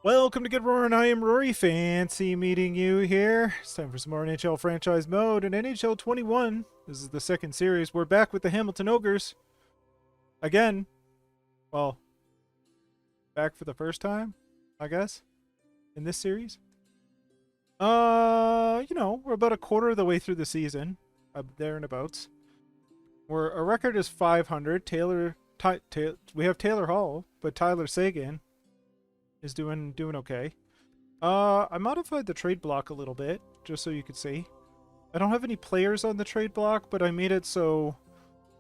Welcome to GetRoaring. I am Rory. Fancy meeting you here. It's time for some more NHL franchise mode and NHL 21. This is the second series. We're back with the Hamilton Ogres. Again. Well, back for the first time, I guess, in this series. We're about a quarter of the way through the season. There and abouts. Our record is 500. We have Taylor Hall, but Tyler Seguin is doing okay. I modified the trade block a little bit, just so you could see. I don't have any players on the trade block, but I made it so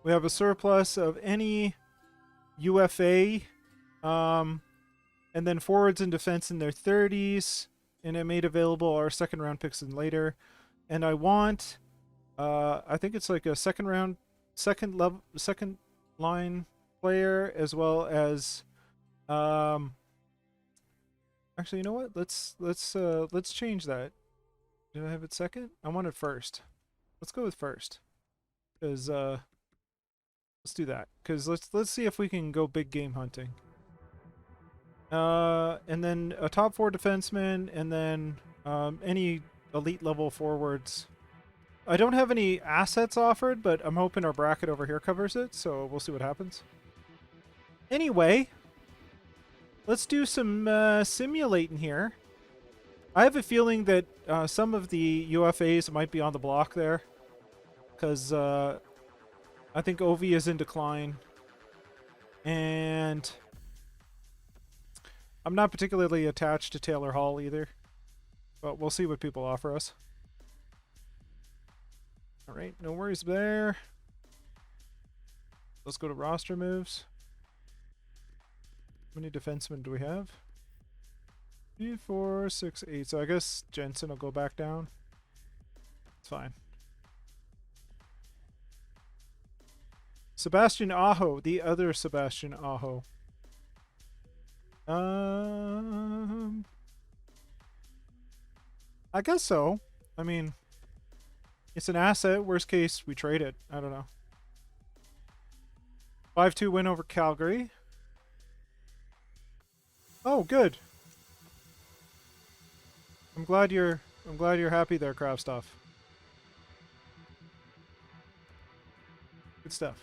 we have a surplus of any UFA, and then forwards and defense in their 30s, and I made available our second round picks and later. And I want, I think it's like a second line player, as well as, actually, you know what? Let's change that. Did I have it second? I want it first. Let's go with first. Cause let's do that. Cause let's see if we can go big game hunting. And then a top 4 defenseman, and then any elite level forwards. I don't have any assets offered, but I'm hoping our bracket over here covers it, so we'll see what happens. Anyway, let's do some simulating here. I have a feeling that some of the UFAs might be on the block there, because I think Ovi is in decline, and I'm not particularly attached to Taylor Hall either, but we'll see what people offer us. All right, no worries there. Let's go to roster moves. How many defensemen do we have? 3, 4, 6, 8. So I guess Jensen will go back down. It's fine. Sebastian Aho, the other Sebastian Aho. I guess so. I mean, it's an asset. Worst case, we trade it. I don't know. 5-2 win over Calgary. Oh, good. I'm glad you're happy there, Kravstov. Good stuff.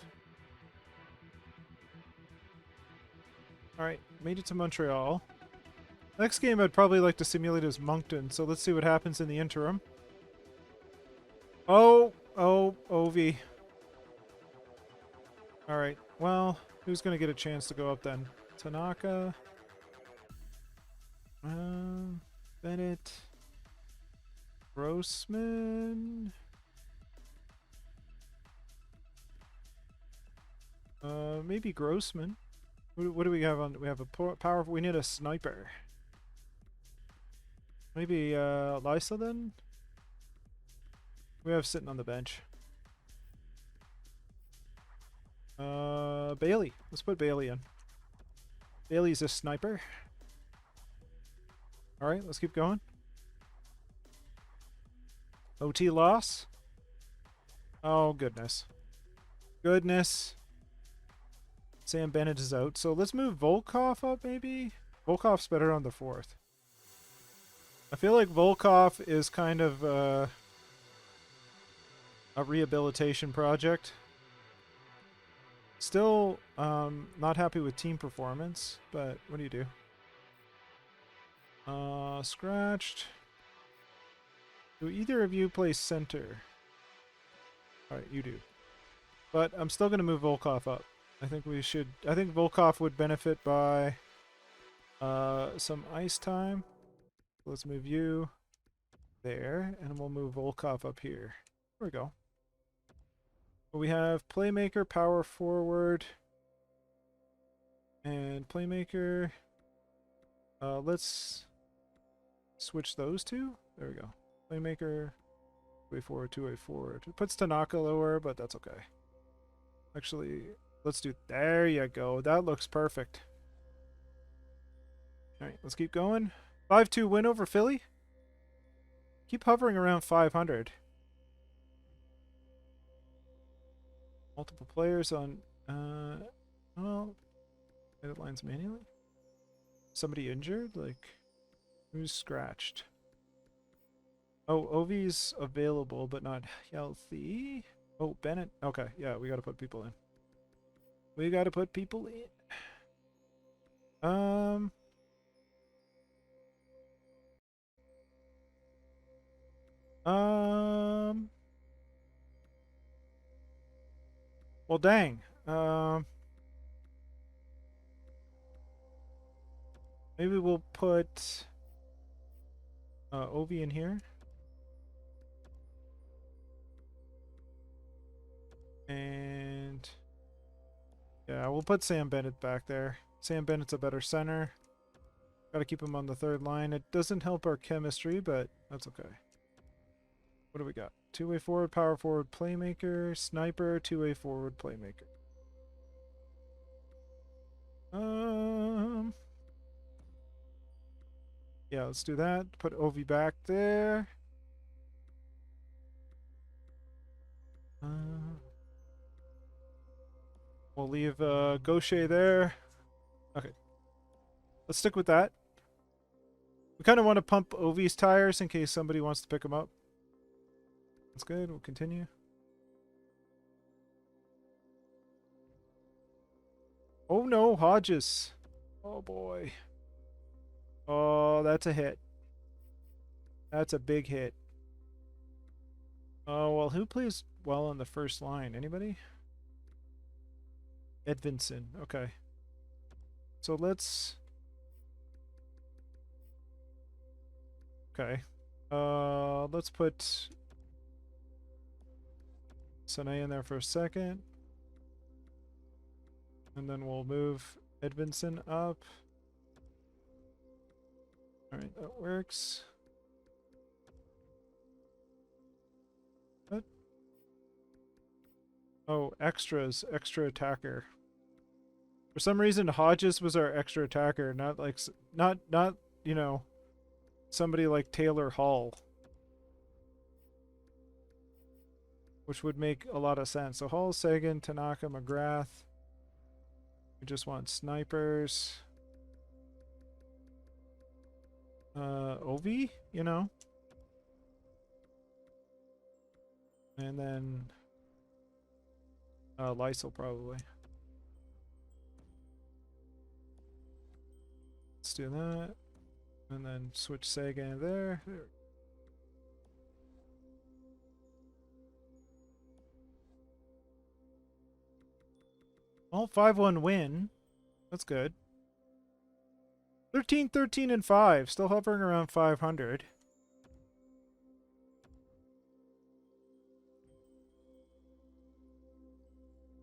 Alright, made it to Montreal. Next game I'd probably like to simulate is Moncton, so let's see what happens in the interim. Oh, Ovi. Alright, well, who's gonna get a chance to go up then? Tanaka. Bennett. Grossman. Maybe Grossman. What do we have on? We have a power. We need a sniper. Maybe Lysa then. We have sitting on the bench. Bailey. Let's put Bailey in. Bailey's a sniper. All right, let's keep going. OT loss. Oh, goodness. Goodness. Sam Bennett is out. So let's move Volkov up, maybe? Volkov's better on the 4th. I feel like Volkov is kind of a rehabilitation project. Still not happy with team performance, but what do you do? Scratched. Do either of you play center? Alright, you do. But I'm still going to move Volkov up. I think we should. I think Volkov would benefit by some ice time. Let's move you there, and we'll move Volkov up here. There we go. We have playmaker, power forward, and playmaker. Let's switch those two. There we go. Playmaker, way forward, two-way forward. It puts Tanaka lower, but that's okay. Actually, let's do. There you go. That looks perfect. All right, let's keep going. 5-2 win over Philly. Keep hovering around 500. Multiple players on. Well, edit lines manually. Somebody injured, like. Who's scratched? Oh, Ovi's available, but not healthy. Oh, Bennett. Okay, yeah, we gotta put people in. We gotta put people in. Um... Well, dang. Maybe we'll put Ovi in here. And yeah, we'll put Sam Bennett back there. Sam Bennett's a better center. Gotta keep him on the third line. It doesn't help our chemistry, but that's okay. What do we got? Two-way forward, power forward, playmaker, sniper, two-way forward, playmaker. Yeah, let's do that. Put Ovi back there. We'll leave Gaucher there. Okay. Let's stick with that. We kind of want to pump Ovi's tires in case somebody wants to pick him up. That's good. We'll continue. Oh no, Hodges. Oh boy. Oh, that's a hit. That's a big hit. Oh, well, who plays well on the first line? Anybody? Edvinson. Okay. So let's... Okay. Let's put Sane in there for a second. And then we'll move Edvinson up. Alright, that works. What? Oh, extras. Extra attacker. For some reason, Hodges was our extra attacker, not like... Not, you know, somebody like Taylor Hall. Which would make a lot of sense. So Hall, Sagan, Tanaka, McGrath. We just want snipers. Ovi, you know? And then Lysel probably. Let's do that. And then switch Sagan there. All 5-1 win. That's good. 13, 13, and 5. Still hovering around 500.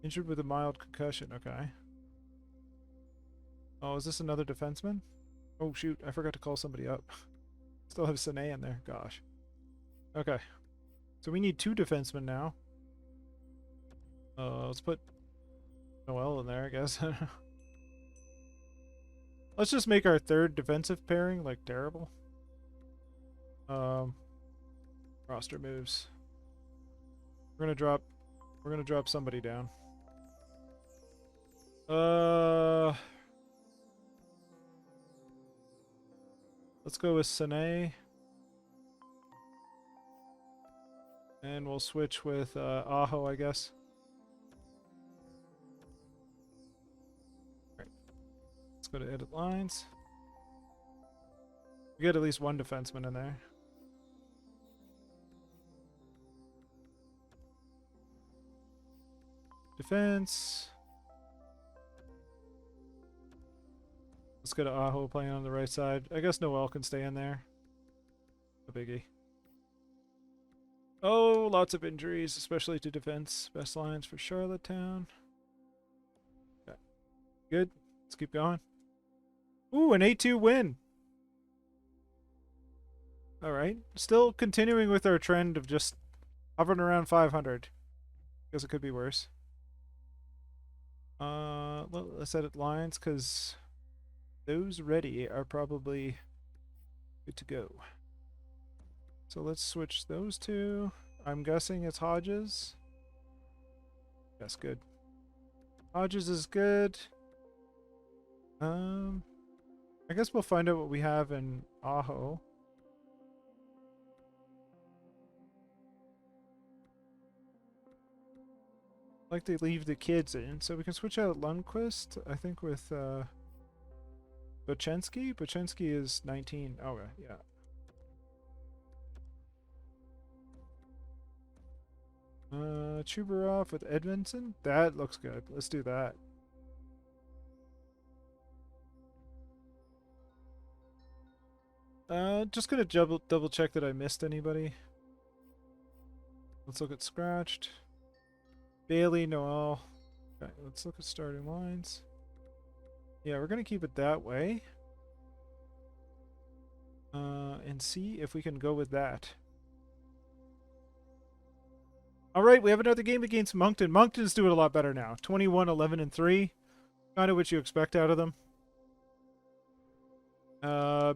Injured with a mild concussion. Okay. Oh, is this another defenseman? Oh, shoot. I forgot to call somebody up. Still have Sane in there. Gosh. Okay. So we need 2 defensemen now. Let's put Noel in there, I guess. Let's just make our third defensive pairing like terrible. Roster moves. We're gonna drop somebody down. Let's go with Sane. And we'll switch with Aho, I guess. Alright. Let's go to edit lines. We get at least 1 defenseman in there. Defense. Let's go to Aho playing on the right side. I guess Noel can stay in there. No biggie. Oh, lots of injuries, especially to defense. Best lines for Charlottetown. Okay. Good. Let's keep going. Ooh, an 8-2 win. Alright. Still continuing with our trend of just hovering around 500. Guess it could be worse. Let's edit lines, because those ready are probably good to go. So let's switch those 2. I'm guessing it's Hodges. Yes, good. Hodges is good. I I guess we'll find out what we have in Aho. Like they leave the kids in, so we can switch out Lundqvist, I think, with Bochenski. Bochenski is 19. Oh, yeah. Chubarov with Edmondson. That looks good. Let's do that. Just gonna double check that I missed anybody. Let's look at scratched. Bailey, Noel. Okay, let's look at starting lines. Yeah, we're gonna keep it that way. And see if we can go with that. Alright, we have another game against Moncton. Moncton's doing a lot better now. 21, 11, and 3. Kind of what you expect out of them.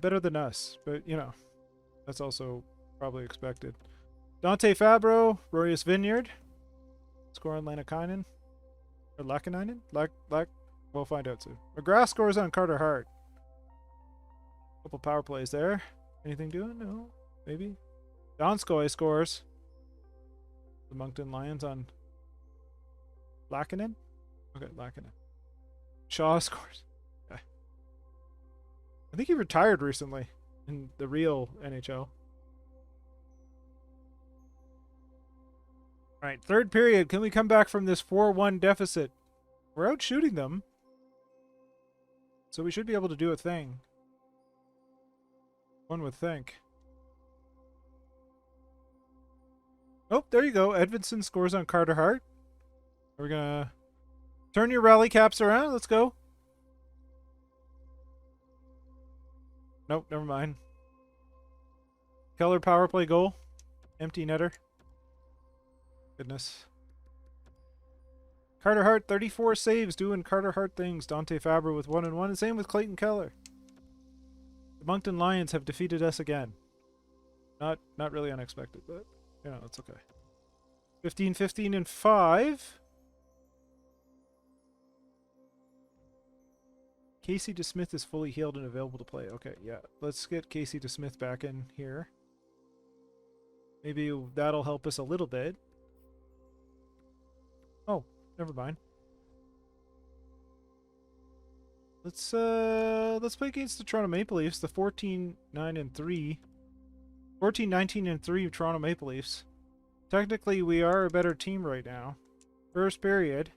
Better than us, but, you know, that's also probably expected. Dante Fabro, Rory's Vineyard. Score on Lanakainen. Or Lakanainen? We'll find out soon. McGrath scores on Carter Hart. Couple power plays there. Anything doing? No? Maybe? Donskoy scores. The Moncton Lions on Lakanainen? Okay, Lakanainen. Shaw scores. Okay. I think he retired recently in the real NHL. Alright, third period. Can we come back from this 4-1 deficit? We're out shooting them. So we should be able to do a thing. One would think. Oh, there you go. Edvindson scores on Carter Hart. We're gonna turn your rally caps around. Let's go. Nope, never mind. Keller power play goal. Empty netter. Goodness. Carter Hart, 34 saves, doing Carter Hart things. Dante Fabro with 1 and 1. And same with Clayton Keller. The Moncton Lions have defeated us again. Not really unexpected, but you know, it's okay. 15, 15, and 5. Casey DeSmith is fully healed and available to play. Okay, yeah. Let's get Casey DeSmith back in here. Maybe that'll help us a little bit. Oh, never mind. Let's play against the Toronto Maple Leafs, the 14, 9, and 3. 14, 19, and 3 Toronto Maple Leafs. Technically, we are a better team right now. First period.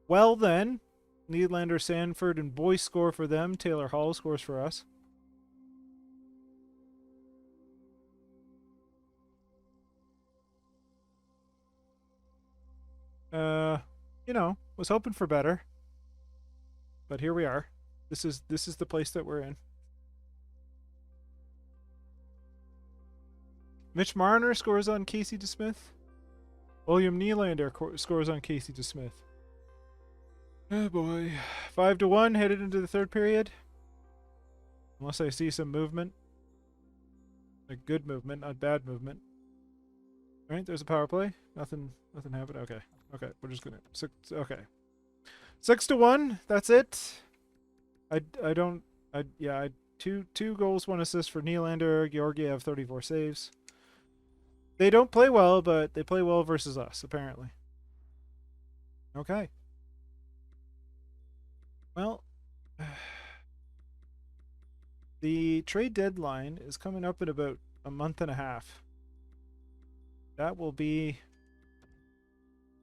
Well then, Nylander, Sanford, and Boyce score for them. Taylor Hall scores for us. You know, was hoping for better. But here we are. This is the place that we're in. Mitch Marner scores on Casey DeSmith. William Nylander scores on Casey DeSmith. Oh boy. 5-1 headed into the third period. Unless I see some movement. Like good movement, not bad movement. Alright, there's a power play. Nothing happened. Okay. Okay, we're just gonna okay. 6-1, that's it. Two goals, 1 assist for Nylander. Georgiev 34 saves. They don't play well, but they play well versus us, apparently. Okay. Well, the trade deadline is coming up in about a month and a half. That will be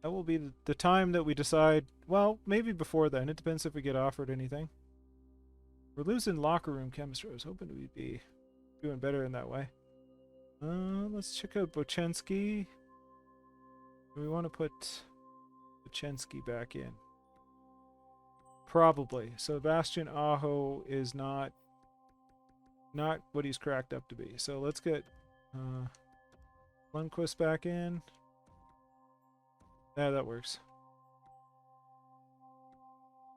the time that we decide. Well, maybe before then. It depends if we get offered anything. We're losing locker room chemistry. I was hoping we'd be doing better in that way. Let's check out Bochenski. Do we want to put Bochenski back in? Probably. Sebastian Aho is not what he's cracked up to be. So let's get Lundqvist back in. Yeah, that works.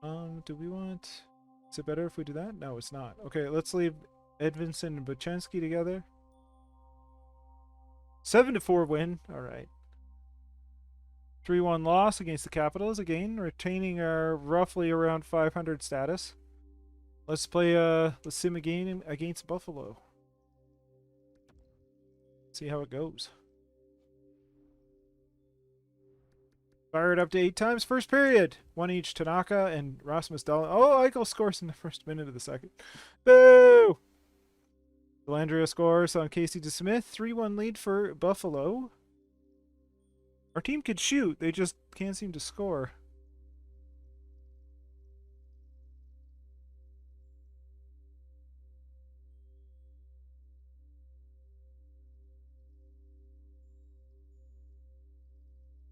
Do we want... Is it better if we do that? No, it's not. Okay, let's leave Edvindson and Bochenski together. 7-4 win. All right. 3-1 loss against the Capitals. Again, retaining our roughly around 500 status. Let's play let's sim a game against Buffalo. See how it goes. Fired up to 8 times. First period. One each. Tanaka and Rasmus Dahlin. Oh, Eichel scores in the first minute of the second. Boo! Delandria scores on Casey DeSmith. 3-1 lead for Buffalo. Our team could shoot. They just can't seem to score.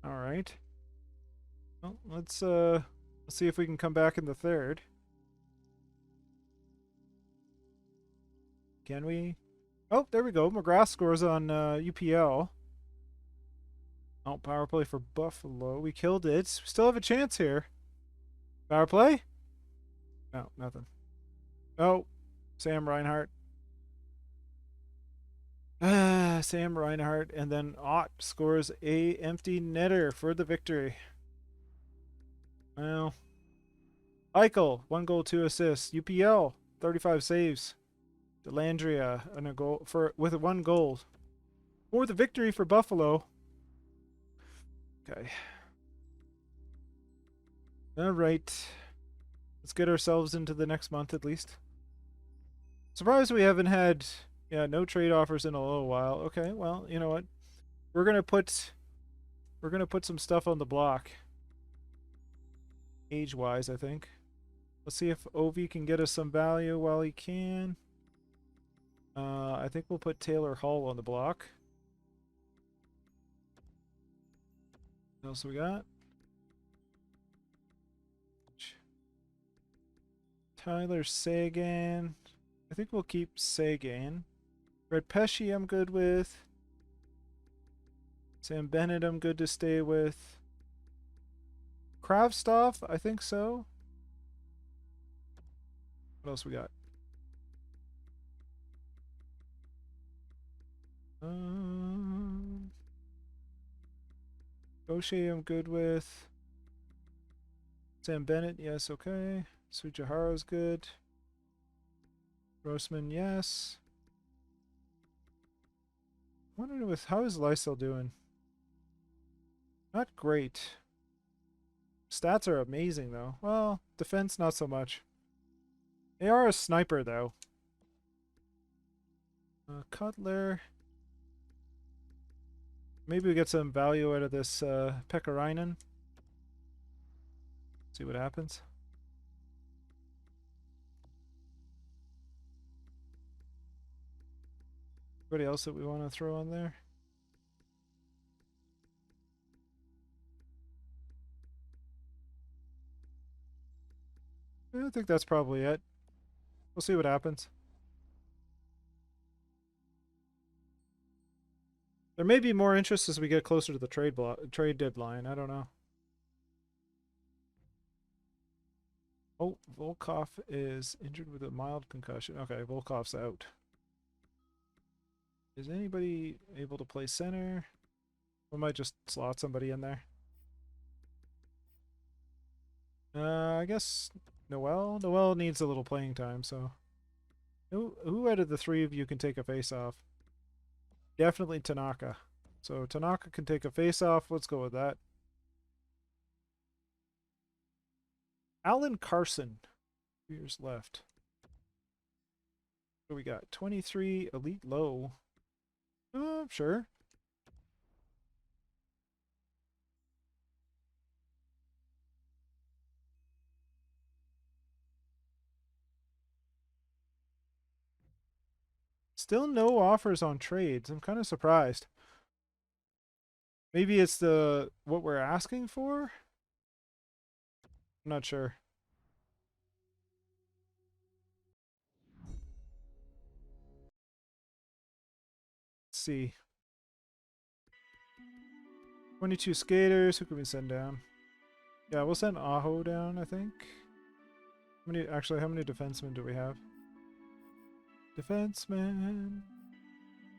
All right. Well, let's see if we can come back in the third. Can we? Oh, there we go. McGrath scores on UPL. Oh, power play for Buffalo. We killed it. We still have a chance here. Power play? No, nothing. Oh, Sam Reinhart. Sam Reinhart, and then Ott scores a empty netter for the victory. Well, Eichel, 1 goal, 2 assists. UPL, 35 saves. Delandria, and a goal with 1 goal for the victory for Buffalo. Okay. All right. Let's get ourselves into the next month at least. Surprised we haven't had no trade offers in a little while. Okay, well, you know what? We're gonna put some stuff on the block. Age-wise, I think. Let's see if Ovi can get us some value while he can. I think we'll put Taylor Hall on the block. What else we got? Tyler Seguin. I think we'll keep Seguin. Red Pesci I'm good with. Sam Bennett I'm good to stay with. Kravstov, I think so. What else we got? Oshie I'm good with. Sam Bennett, yes, okay. Sujihara's good. Grossman, yes. Wondering with how is Lysel doing? Not great. Stats are amazing though. Well, defense not so much. They are a sniper though. Cutler. Maybe we get some value out of this Pekarainen. See what happens. Anybody else that we want to throw on there? I think that's probably it. We'll see what happens. There may be more interest as we get closer to the trade deadline. I don't know. Oh, Volkov is injured with a mild concussion. Okay, Volkov's out. Is anybody able to play center? We might just slot somebody in there. I guess Noel? Noel needs a little playing time, so... Who out of the 3 of you can take a face-off? Definitely Tanaka. So Tanaka can take a face-off. Let's go with that. Alan Carson. 2 years left. What do we got? 23 elite low. Sure. Still no offers on trades. I'm kind of surprised. Maybe it's what we're asking for? I'm not sure. Let's see. 22 skaters. Who can we send down? Yeah, we'll send Aho down, I think. How many defensemen do we have? Defensemen.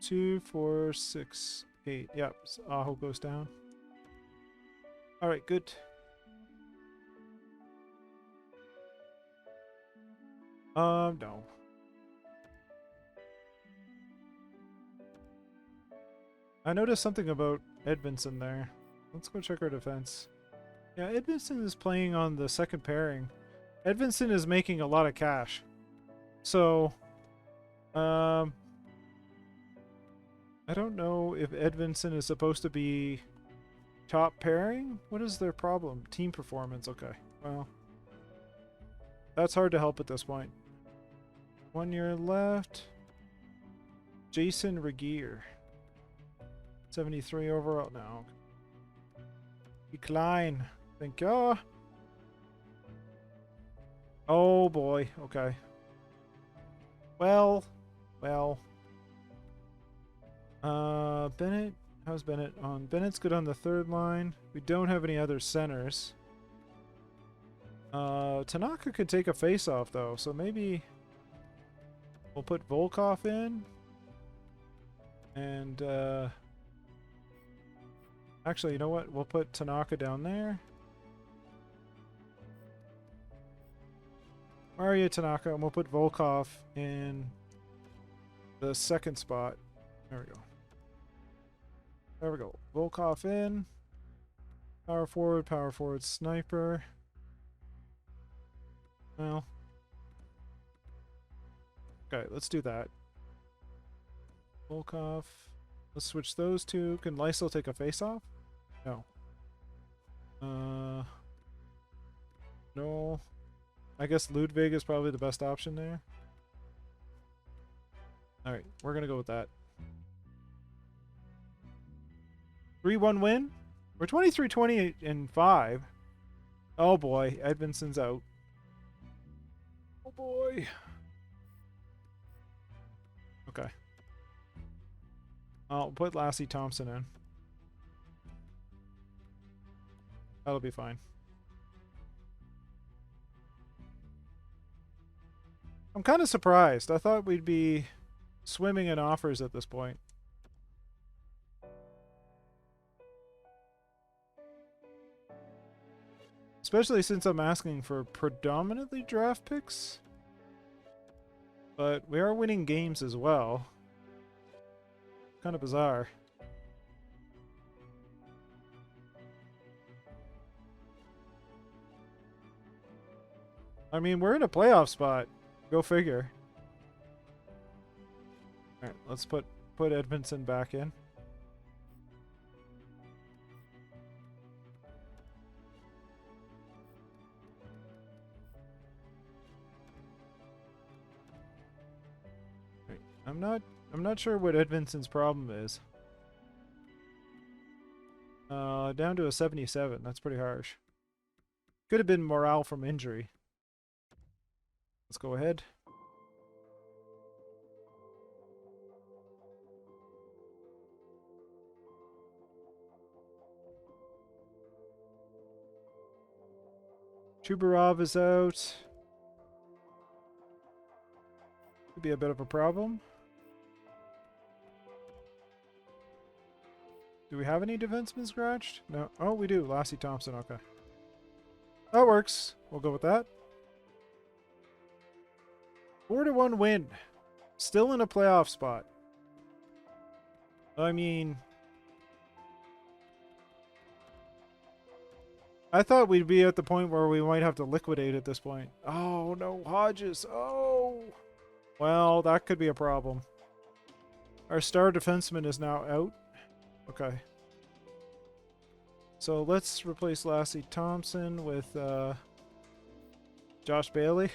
2, 4, 6, 8. Yep, so Aho goes down. Alright, good. No. I noticed something about Edmondson there. Let's go check our defense. Yeah, Edmondson is playing on the second pairing. Edmondson is making a lot of cash. So, I don't know if Edmondson is supposed to be top pairing. What is their problem? Team performance. Okay, well, that's hard to help at this point. 1 year left. Jason Regier. 73 overall. No. Decline. Thank you. Oh boy. Okay. Well. Bennett. How's Bennett on? Bennett's good on the third line. We don't have any other centers. Tanaka could take a face-off though, so maybe we'll put Volkov in. And, actually, you know what? We'll put Tanaka down there. Mario Tanaka, and we'll put Volkov in the second spot. There we go. There we go. Volkov in. Power forward, sniper. Well. Okay, let's do that. Volkov. Let's switch those two. Can Lysel take a face-off? No. No. I guess Ludwig is probably the best option there. Alright, we're gonna go with that. 3-1 win? We're 23-20 and 5. Oh boy, Edmondson's out. Oh boy. Okay. I'll put Lassie Thompson in. That'll be fine. I'm kind of surprised. I thought we'd be swimming in offers at this point. Especially since I'm asking for predominantly draft picks. But we are winning games as well. Kind of bizarre. I mean, we're in a playoff spot. Go figure. Alright, let's put Edmondson back in. Right. I'm not sure what Edmondson's problem is. Down to a 77. That's pretty harsh. Could have been morale from injury. Let's go ahead. Chubarov is out. Could be a bit of a problem. Do we have any defensemen scratched? No. Oh, we do. Lassie Thompson. Okay. That works. We'll go with that. 4-1 win. Still in a playoff spot. I mean, I thought we'd be at the point where we might have to liquidate at this point. Oh, no, Hodges. Oh. Well, that could be a problem. Our star defenseman is now out. Okay. So let's replace Lassie Thompson with Josh Bailey.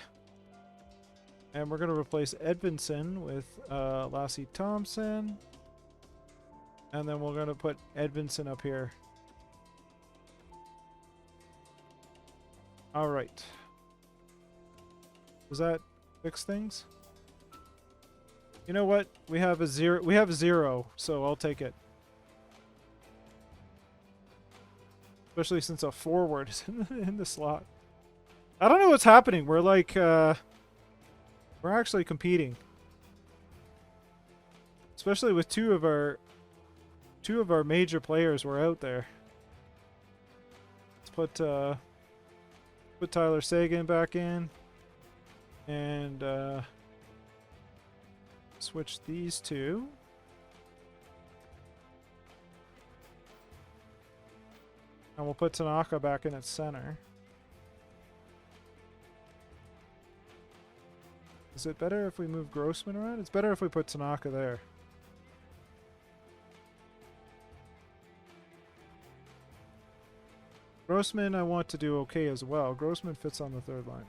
And we're going to replace Edmondson with Lassie Thompson. And then we're going to put Edmondson up here. All right. Does that fix things? You know what? We have a zero. We have 0, so I'll take it. Especially since a forward is in the slot. I don't know what's happening. We're like, we're actually competing. Especially with two of our major players were out there. Let's put Tyler Seguin back in. And switch these two. And we'll put Tanaka back in its center. Is it better if we move Grossman around? It's better if we put Tanaka there. Grossman I want to do okay as well. Grossman fits on the third line.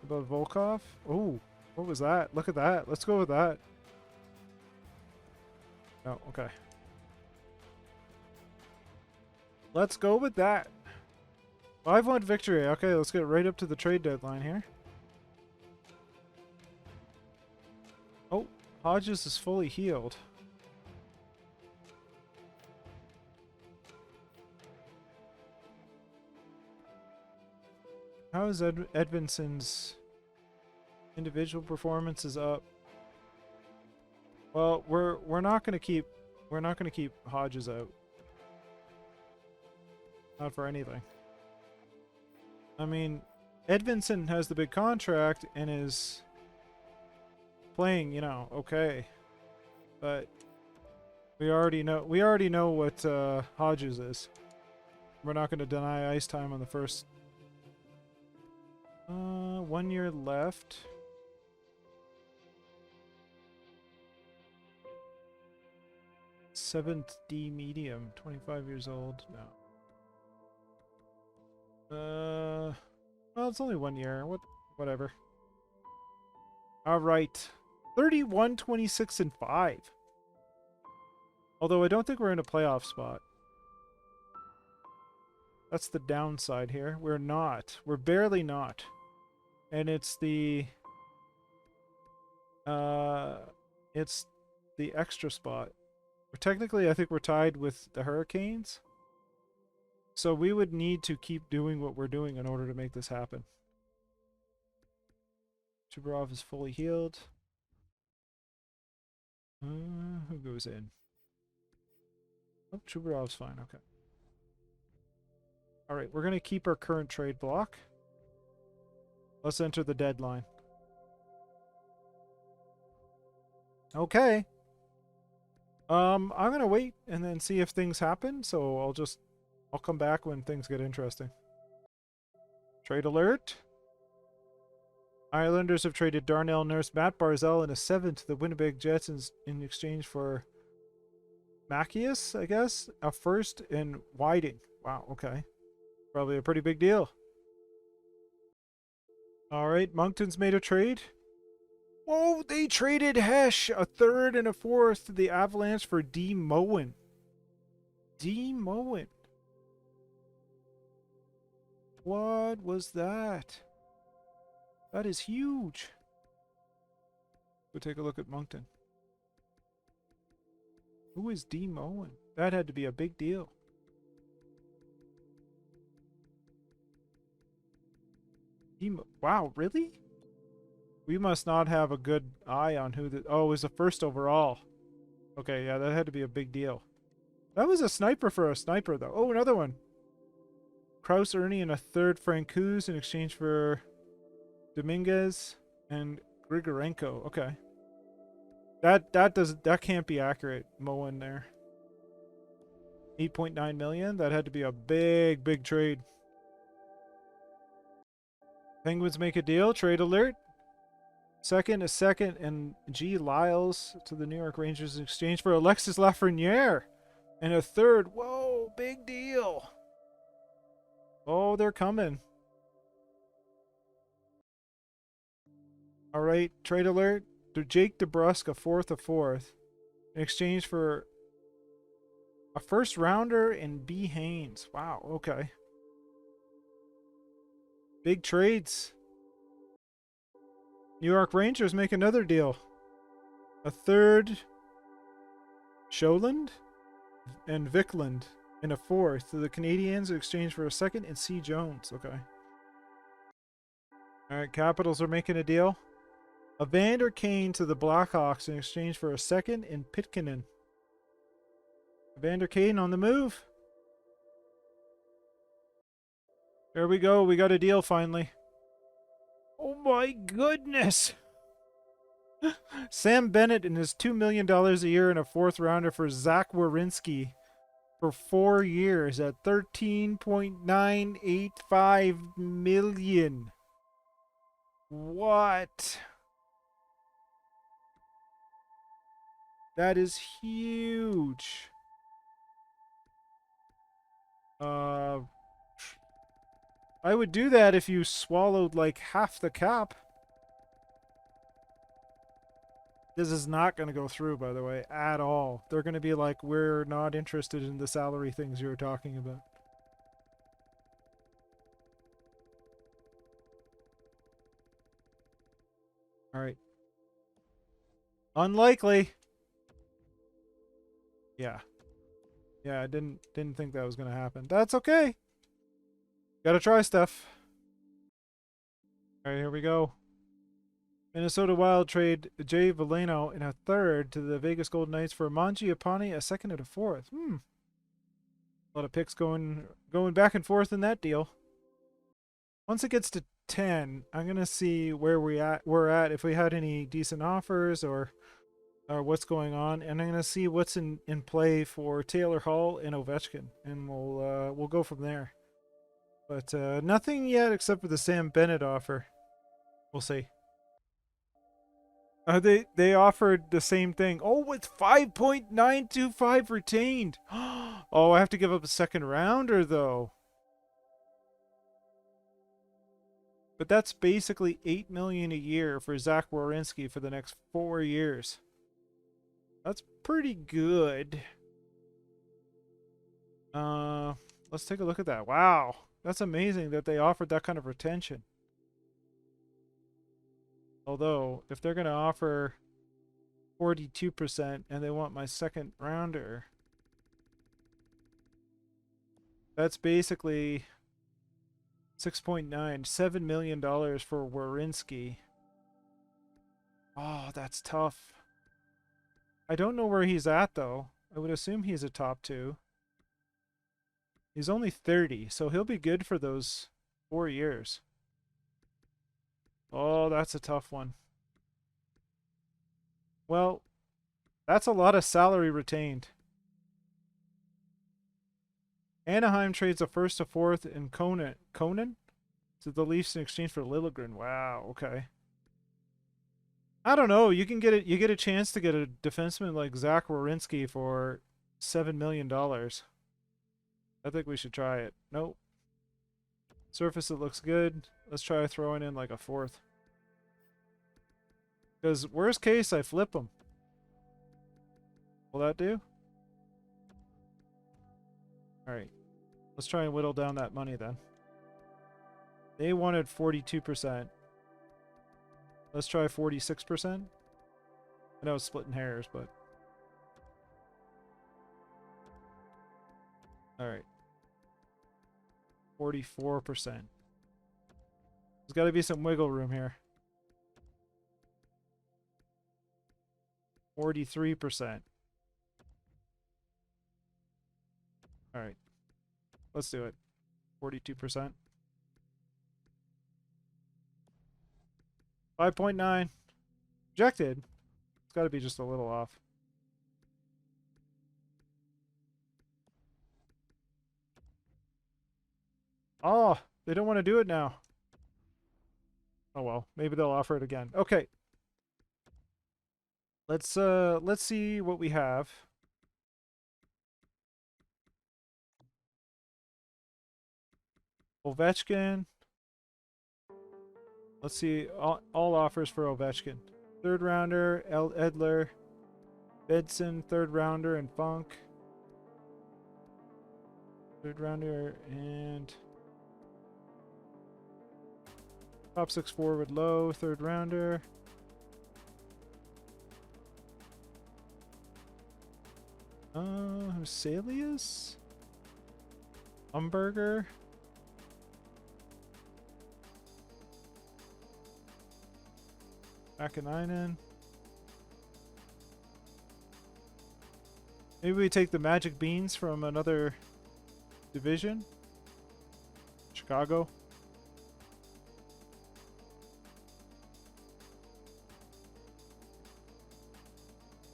About Volkov? Oh, what was that? Look at that. Let's go with that. Oh, okay. Let's go with that. 5-1 victory. Okay, let's get right up to the trade deadline here. Oh, Hodges is fully healed. How is Edvinson's individual performance is up? Well, we're not gonna keep Hodges out. Not for anything. I mean, Edvinson has the big contract and is playing, you know, okay. But we already know what Hodges is. We're not going to deny ice time on the first 1 year left. Seventh D medium, 25 years old. No. Well, it's only 1 year. Whatever. All right. 31, 26, and 5. Although I don't think we're in a playoff spot. That's the downside here. We're not. We're barely not. And it's the extra spot. Technically, I think we're tied with the Hurricanes. So we would need to keep doing what we're doing in order to make this happen. Chubarov is fully healed. Who goes in? Oh, Chubarov's fine. Okay. All right, we're going to keep our current trade block. Let's enter the deadline. Okay. I'm going to wait and then see if things happen. So I'll come back when things get interesting. Trade alert. Islanders have traded Darnell Nurse, Matt Barzal, and a 7 to the Winnipeg Jets in exchange for Macias, I guess, a first, and Whiting. Wow, okay. Probably a pretty big deal. All right, Moncton's made a trade. Whoa, they traded Hesh, a 3rd and a 4th to the Avalanche for D. Moen. D. Moen. What was that? That is huge. Go take a look at Moncton. Who is D. Moen? That had to be a big deal. Wow, really? We must not have a good eye on who the... Oh, it was the 1st overall. Okay, yeah, that had to be a big deal. That was a sniper for a sniper, though. Oh, another one. Kraus, Ernie, and a 3rd Francouz in exchange for Dominguez and Grigorenko. Okay. That can't be accurate. Moen there. 8.9 million. That had to be a big trade. Penguins make a deal. Trade alert. A second, and G. Lyles to the New York Rangers in exchange for Alexis Lafreniere. And a 3rd. Whoa, big deal. Oh, they're coming. All right, trade alert. Jake DeBrusk, a 4th in exchange for a 1st rounder and B. Haynes. Wow, okay. Big trades. New York Rangers make another deal. A 3rd Sholand and Vikland and a 4th to the Canadiens in exchange for a 2nd and C. Jones. Okay. All right, Capitals are making a deal. Evander Kane to the Blackhawks in exchange for a 2nd and Pitkinen. Evander Kane on the move. There we go. We got a deal finally. Oh my goodness! Sam Bennett and his $2 million a year and a fourth rounder for Zach Werenski for 4 years at $13.985 million. What? That is huge. I would do that if you swallowed like half the cap. This is not going to go through, by the way, at all. They're going to be like, we're not interested in the salary things you were talking about. All right. Unlikely. Yeah. Yeah, I didn't think that was going to happen. That's okay. Gotta try stuff. All right, here we go. Minnesota Wild trade Jay Veleno in a third to the Vegas Golden Knights for Mangiapane, a second and a fourth. A lot of picks going back and forth in that deal. Once it gets to 10, I'm gonna see where we're at if we had any decent offers or what's going on, and I'm gonna see what's in play for Taylor Hall and Ovechkin, and we'll go from there. But nothing yet except for the Sam Bennett offer. We'll see. They offered the same thing. Oh, with 5.925 retained. Oh, I have to give up a second rounder though. But that's basically $8 million a year for Zach Werenski for the next 4 years. That's pretty good. Let's take a look at that. Wow. That's amazing that they offered that kind of retention. Although, if they're going to offer 42% and they want my second rounder, that's basically $7 million for Werenski. Oh, that's tough. I don't know where he's at, though. I would assume he's a top 2. He's only 30, so he'll be good for those 4 years. Oh, that's a tough one. Well, that's a lot of salary retained. Anaheim trades a first, a fourth, and Conan to the Leafs in exchange for Liljegren. Wow, okay. I don't know. You get a chance to get a defenseman like Zach Werenski for $7 million. I think we should try it. Nope. Surface, it looks good. Let's try throwing in like a fourth. Because worst case, I flip them. Will that do? Alright. Let's try and whittle down that money then. They wanted 42%. Let's try 46%. I know it's splitting hairs, but... Alright. 44%. There's got to be some wiggle room here. 43%. Alright. Let's do it. 42%. 5.9. Rejected. It's got to be just a little off. Oh, they don't want to do it now. Oh well, maybe they'll offer it again. Okay. Let's see what we have. Ovechkin. Let's see all offers for Ovechkin. Third rounder, Edler, Bedson, third rounder, and Funk. Third rounder and top 6 forward low, third rounder. Salius? Umberger? Akanainen. Maybe we take the Magic Beans from another division. Chicago.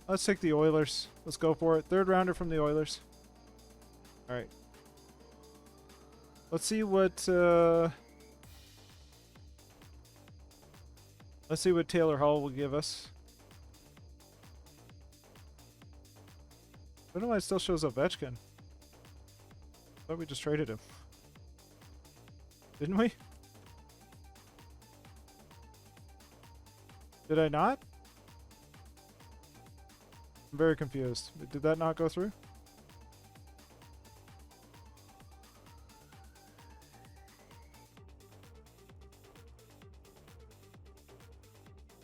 Let's take the Oilers. Let's go for it. Third rounder from the Oilers. All right. Let's see what Taylor Hall will give us. I don't know why it still shows Ovechkin. Thought we just traded him. Didn't we? Did I not? I'm very confused. Did that not go through?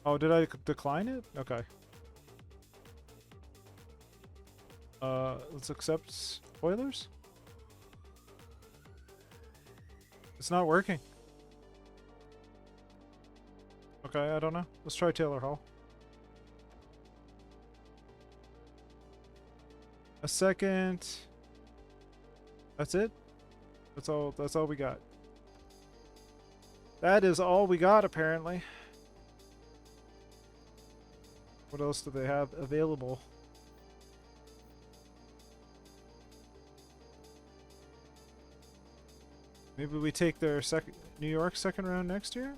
Oh, did I decline it? Okay. Let's accept Oilers. It's not working. Okay, I don't know. Let's try Taylor Hall. A second. That's it? That's all we got. That is all we got, apparently. What else do they have available? Maybe we take their New York second round next year?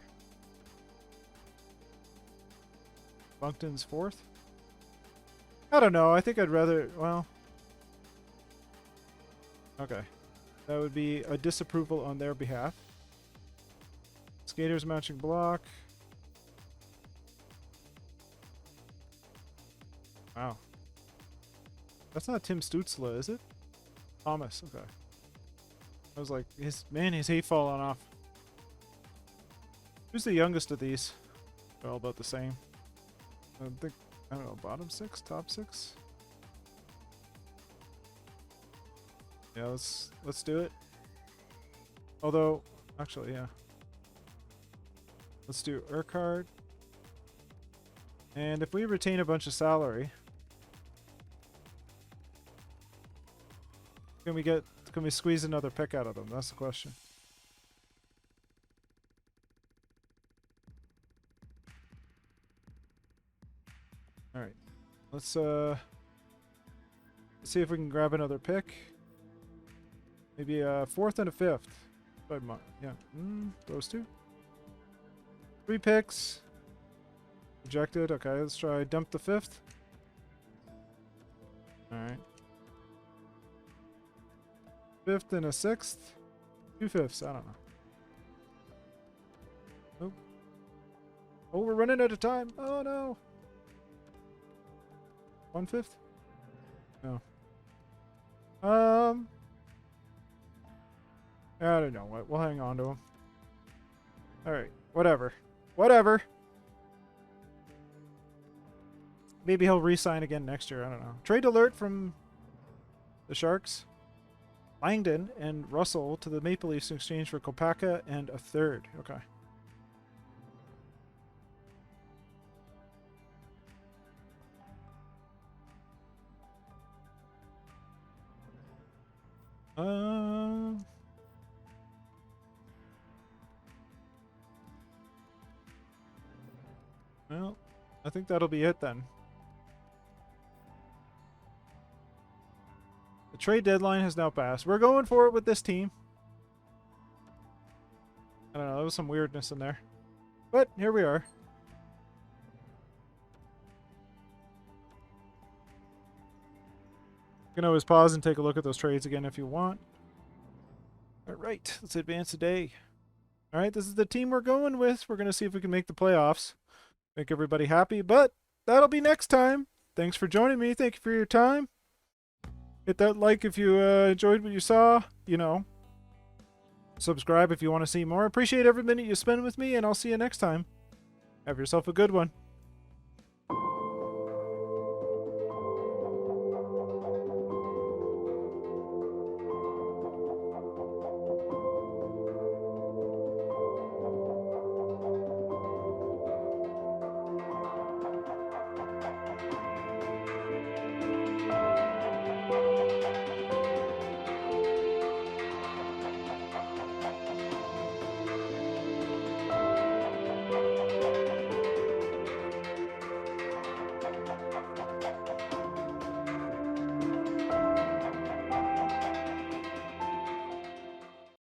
Moncton's fourth? I don't know. I think I'd rather... Well... Okay. That would be a disapproval on their behalf. Skaters matching block. Wow. That's not Tim Stützle, is it? Thomas, okay. I was like, his hate falling off. Who's the youngest of these? They're all about the same. I don't know, bottom six, top six? Yeah, let's do it. Although, actually, yeah. Let's do Urquhart. And if we retain a bunch of salary, can we squeeze another pick out of them? That's the question. All right. Let's see if we can grab another pick. Maybe a fourth and a fifth. Yeah, those two. 3 picks. Rejected. Okay, let's try dump the fifth. All right. Fifth and a sixth. 2 fifths. I don't know. Nope. Oh, we're running out of time. Oh no. 1 fifth? No. I don't know. We'll hang on to him. Alright. Whatever. Whatever. Maybe he'll re-sign again next year. I don't know. Trade alert from the Sharks. Langdon and Russell to the Maple Leafs in exchange for Kopaka and a third. Okay. Well, I think that'll be it then. The trade deadline has now passed. We're going for it with this team. I don't know, there was some weirdness in there. But here we are. You can always pause and take a look at those trades again if you want. Alright, let's advance a day. Alright, this is the team we're going with. We're going to see if we can make the playoffs. Make everybody happy, but that'll be next time. Thanks for joining me. Thank you for your time. Hit that like if you enjoyed what you saw. You know, subscribe if you want to see more. Appreciate every minute you spend with me, and I'll see you next time. Have yourself a good one.